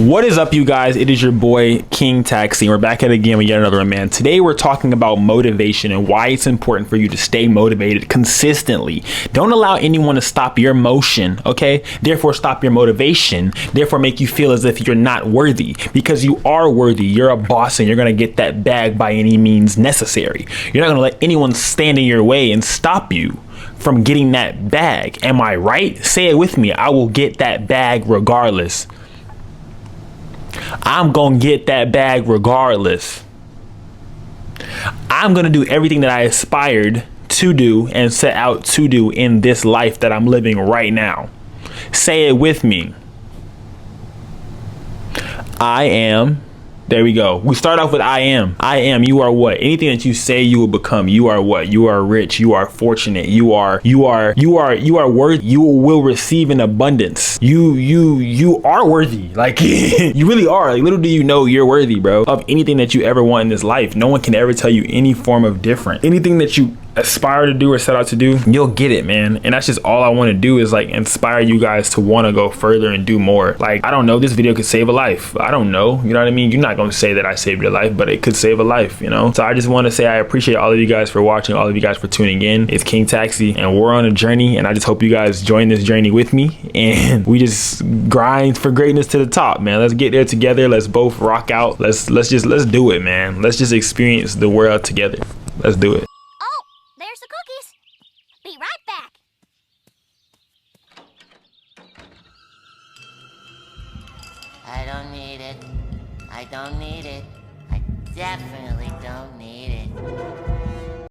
What is up, you guys? It is your boy King Taxi. We're back at it again with yet another one, man. Today we're talking about motivation and why it's important for you to stay motivated consistently. Don't allow anyone to stop your motion, okay? Therefore stop your motivation, therefore make you feel as if you're not worthy, because you are worthy. You're a boss and you're gonna get that bag by any means necessary. You're not gonna let anyone stand in your way and stop you from getting that bag. Am I right? Say it with me. I will get that bag regardless. I'm gonna get that bag regardless. I'm gonna do everything that I aspired to do and set out to do in this life that I'm living right now. Say it with me. I am. There we go. We start off with I am. I am. You are what? Anything that you say you will become. You are what? You are rich. You are fortunate. You are worthy. You will receive in abundance. You are worthy. Like you really are. Like, little do you know you're worthy, bro, of anything that you ever want in this life. No one can ever tell you any form of different. Anything that you aspire to do or set out to do, you'll get it, man. And that's just all I want to do, is like inspire you guys to want to go further and do more. Like, I don't know, this video could save a life. I don't know, you know what I mean? You're not going to say that I saved your life, but it could save a life, you know? So I just want to say I appreciate all of you guys for watching, all of you guys for tuning in. It's King Taxi and we're on a journey, and I just hope you guys join this journey with me and we just grind for greatness to the top, man. Let's get there together. Let's both rock out. Let's do it, man. Let's just experience the world together. Let's do it. There's the cookies. Be right back. I don't need it. I don't need it. I definitely don't need it.